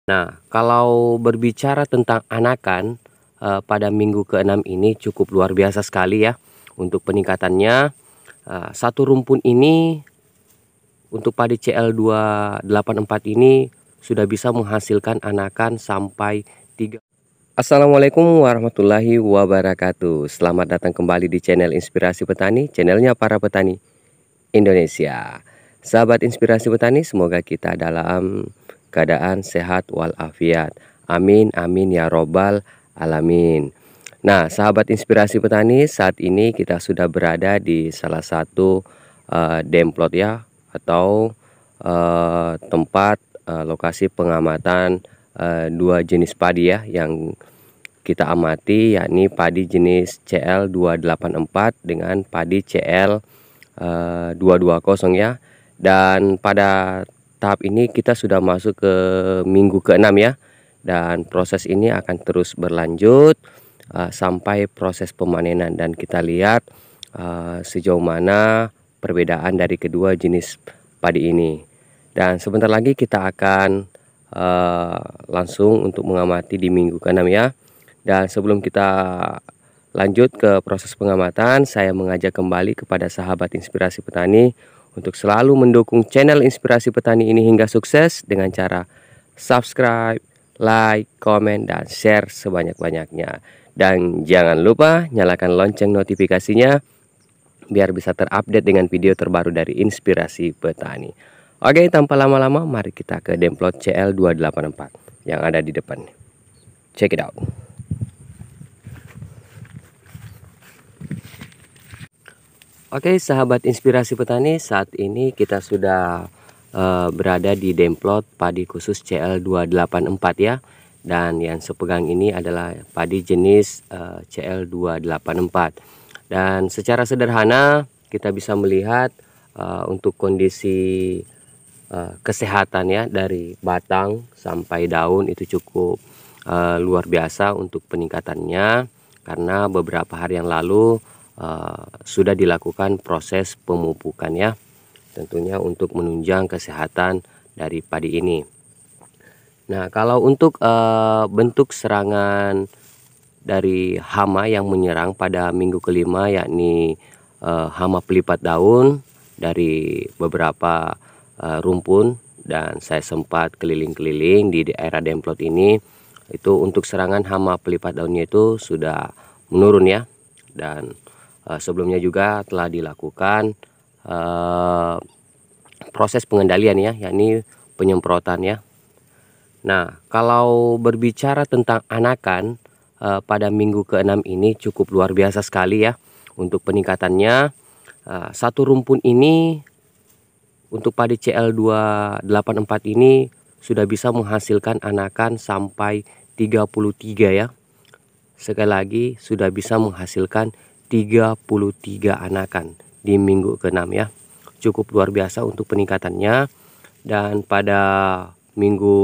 Nah, kalau berbicara tentang anakan, pada minggu ke-6 ini cukup luar biasa sekali ya untuk peningkatannya. Satu rumpun ini untuk padi CL284 ini sudah bisa menghasilkan anakan sampai 3. Assalamualaikum warahmatullahi wabarakatuh. Selamat datang kembali di channel Inspirasi Petani, channelnya para petani Indonesia. Sahabat Inspirasi Petani, semoga kita dalam keadaan sehat walafiat. Amin, amin ya robbal alamin. Nah, sahabat Inspirasi Petani, saat ini kita sudah berada di salah satu demplot ya, atau tempat lokasi pengamatan dua jenis padi ya yang kita amati, yakni padi jenis CL284 dengan padi CL 220 ya. Dan pada tahap ini kita sudah masuk ke minggu ke-6 ya, dan proses ini akan terus berlanjut sampai proses pemanenan, dan kita lihat sejauh mana perbedaan dari kedua jenis padi ini. Dan sebentar lagi kita akan langsung untuk mengamati di minggu ke-6 ya. Dan sebelum kita lanjut ke proses pengamatan, saya mengajak kembali kepada sahabat Inspirasi Petani untuk selalu mendukung channel Inspirasi Petani ini hingga sukses dengan cara subscribe, like, komen, dan share sebanyak-banyaknya. Dan jangan lupa nyalakan lonceng notifikasinya biar bisa terupdate dengan video terbaru dari Inspirasi Petani. Oke, tanpa lama-lama mari kita ke demplot CL284 yang ada di depan. Check it out. Oke, sahabat Inspirasi Petani, saat ini kita sudah berada di demplot padi khusus CL284 ya. Dan yang sepegang ini adalah padi jenis CL284. Dan secara sederhana kita bisa melihat untuk kondisi kesehatan ya, dari batang sampai daun itu cukup luar biasa untuk peningkatannya, karena beberapa hari yang lalu sudah dilakukan proses pemupukan ya, tentunya untuk menunjang kesehatan dari padi ini. Nah, kalau untuk bentuk serangan dari hama yang menyerang pada minggu kelima, yakni hama pelipat daun dari beberapa rumpun, dan saya sempat keliling-keliling di daerah demplot ini, itu untuk serangan hama pelipat daunnya itu sudah menurun ya. Dan sebelumnya juga telah dilakukan proses pengendalian ya, yakni penyemprotan ya. Nah, kalau berbicara tentang anakan pada minggu ke-6 ini cukup luar biasa sekali ya untuk peningkatannya. Satu rumpun ini untuk padi CL284 ini sudah bisa menghasilkan anakan sampai 33 ya. Sekali lagi, sudah bisa menghasilkan 33 anakan di minggu ke-6 ya. Cukup luar biasa untuk peningkatannya. Dan pada minggu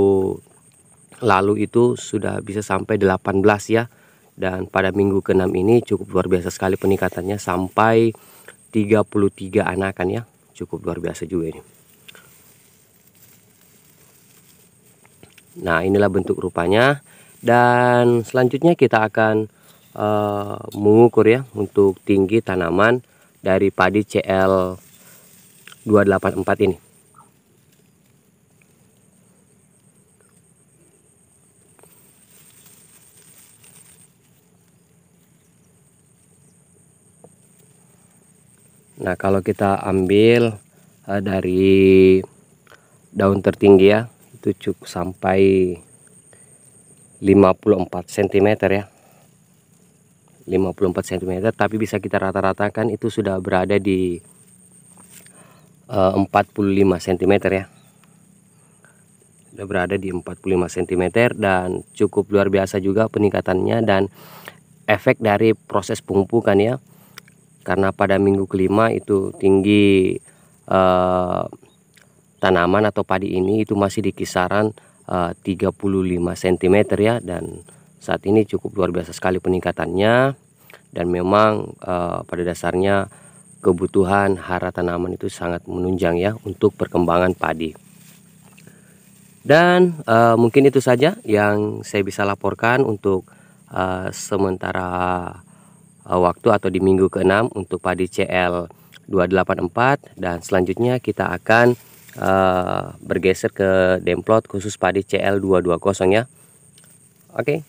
lalu itu sudah bisa sampai 18 ya. Dan pada minggu ke-6 ini cukup luar biasa sekali peningkatannya sampai 33 anakan ya. Cukup luar biasa juga ini. Nah, inilah bentuk rupanya. Dan selanjutnya kita akan mengukur ya untuk tinggi tanaman dari padi CL284 ini. Nah, kalau kita ambil dari daun tertinggi ya, itu cukup sampai 54 cm ya. 54 cm, tapi bisa kita rata-ratakan itu sudah berada di 45 cm ya. Sudah berada di 45 cm dan cukup luar biasa juga peningkatannya dan efek dari proses pemupukan ya. Karena pada minggu kelima itu tinggi tanaman atau padi ini itu masih di kisaran 35 cm ya, dan saat ini cukup luar biasa sekali peningkatannya. Dan memang pada dasarnya kebutuhan hara tanaman itu sangat menunjang ya untuk perkembangan padi. Dan mungkin itu saja yang saya bisa laporkan untuk sementara waktu atau di minggu ke-6 untuk padi CL 284, dan selanjutnya kita akan bergeser ke demplot khusus padi CL 220 ya. Oke.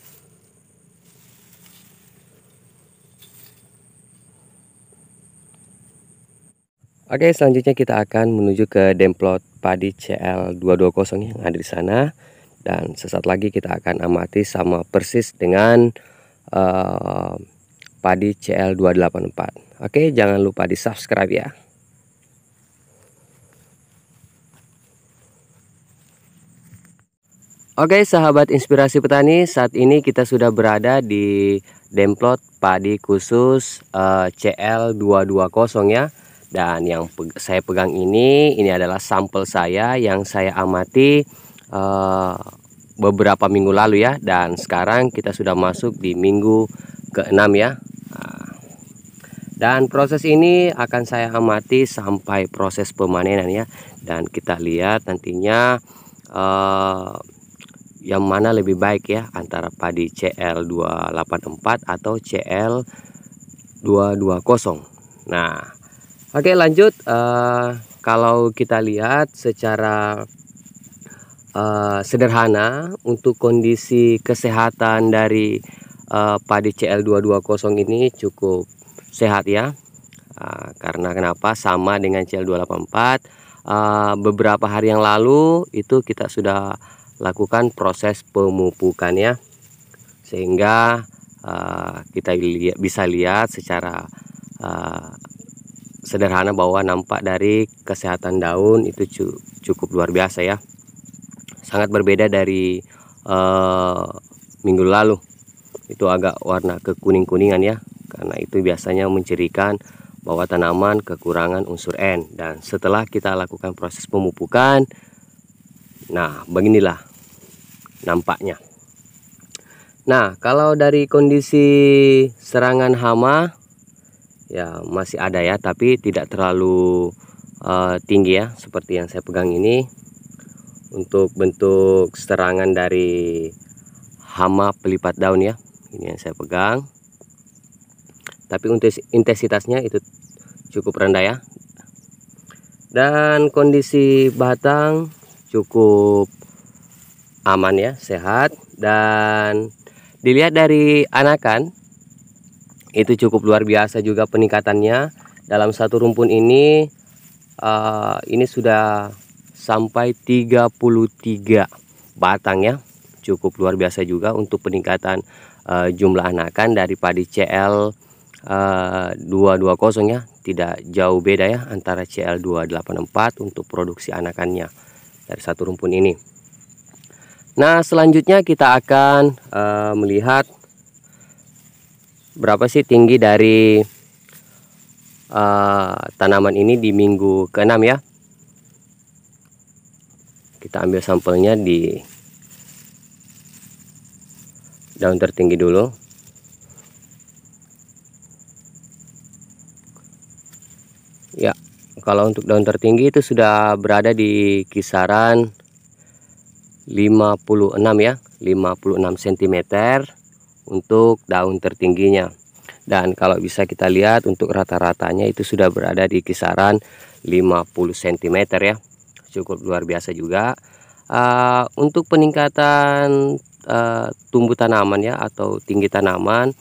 Oke, selanjutnya kita akan menuju ke demplot padi CL 220 yang ada di sana, dan sesaat lagi kita akan amati sama persis dengan padi CL 284. Oke, jangan lupa di subscribe ya. Oke, sahabat Inspirasi Petani, saat ini kita sudah berada di demplot padi khusus CL 220 ya. Dan yang saya pegang ini adalah sampel saya yang saya amati beberapa minggu lalu ya, dan sekarang kita sudah masuk di minggu ke-6 ya. Dan proses ini akan saya amati sampai proses pemanenan ya, dan kita lihat nantinya yang mana lebih baik ya, antara padi CL 284 atau CL 220. Nah, oke, lanjut. Kalau kita lihat secara sederhana untuk kondisi kesehatan dari padi CL 220 ini cukup sehat ya. Karena kenapa? Sama dengan CL 284. Beberapa hari yang lalu itu kita sudah lakukan proses pemupukan ya, sehingga kita bisa lihat secara sederhana bahwa nampak dari kesehatan daun itu cukup luar biasa ya. Sangat berbeda dari minggu lalu, itu agak warna kekuning-kuningan ya, karena itu biasanya mencirikan bahwa tanaman kekurangan unsur N. Dan setelah kita lakukan proses pemupukan, nah beginilah nampaknya. Nah, kalau dari kondisi serangan hama ya masih ada ya, tapi tidak terlalu tinggi ya, seperti yang saya pegang ini. Untuk bentuk serangan dari hama pelipat daun ya, ini yang saya pegang, tapi untuk intensitasnya itu cukup rendah ya. Dan kondisi batang cukup aman ya, sehat. Dan dilihat dari anakan itu cukup luar biasa juga peningkatannya. Dalam satu rumpun ini sudah sampai 33 batang ya, cukup luar biasa juga untuk peningkatan jumlah anakan dari padi CL 220 ya. Tidak jauh beda ya antara CL 284 untuk produksi anakannya dari satu rumpun ini. Nah, selanjutnya kita akan melihat berapa sih tinggi dari tanaman ini di minggu ke-6 ya. Kita ambil sampelnya di daun tertinggi dulu. Ya, kalau untuk daun tertinggi itu sudah berada di kisaran 56 ya, 56 cm untuk daun tertingginya. Dan kalau bisa kita lihat untuk rata-ratanya itu sudah berada di kisaran 50 cm ya. Cukup luar biasa juga. Untuk peningkatan tumbuh tanaman ya, atau tinggi tanaman,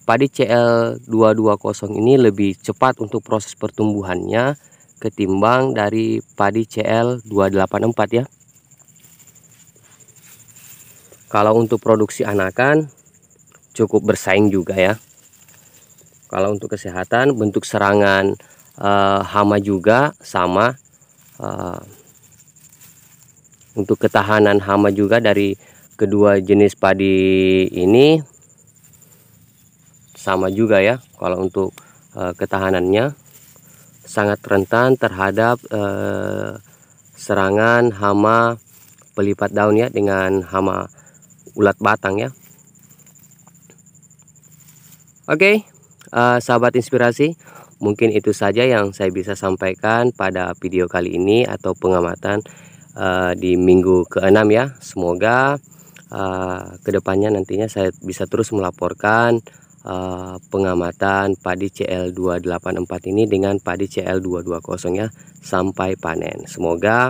padi CL 220 ini lebih cepat untuk proses pertumbuhannya ketimbang dari padi CL 284 ya. Kalau untuk produksi anakan cukup bersaing juga ya. Kalau untuk kesehatan, bentuk serangan hama juga sama. Untuk ketahanan hama juga dari kedua jenis padi ini sama juga ya. Kalau untuk ketahanannya sangat rentan terhadap serangan hama pelipat daun ya, dengan hama ulat batang ya. Oke, sahabat Inspirasi, mungkin itu saja yang saya bisa sampaikan pada video kali ini atau pengamatan di minggu ke-6 ya. Semoga kedepannya nantinya saya bisa terus melaporkan pengamatan padi CL284 ini dengan padi CL220 ya sampai panen. Semoga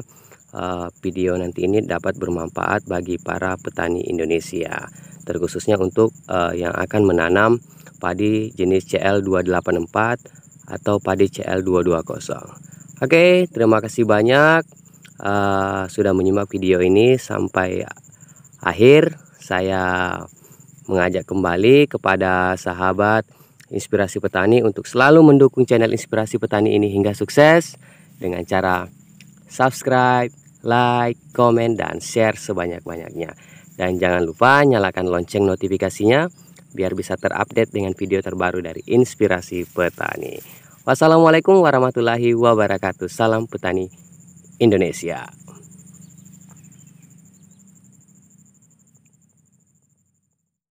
video nanti ini dapat bermanfaat bagi para petani Indonesia, terkhususnya untuk yang akan menanam padi jenis CL284 atau padi CL220. Oke, terima kasih banyak sudah menyimak video ini sampai akhir. Saya mengajak kembali kepada sahabat Inspirasi Petani untuk selalu mendukung channel Inspirasi Petani ini hingga sukses dengan cara subscribe, like, komen, dan share sebanyak-banyaknya. Dan jangan lupa nyalakan lonceng notifikasinya biar bisa terupdate dengan video terbaru dari Inspirasi Petani. Wassalamualaikum warahmatullahi wabarakatuh. Salam petani Indonesia.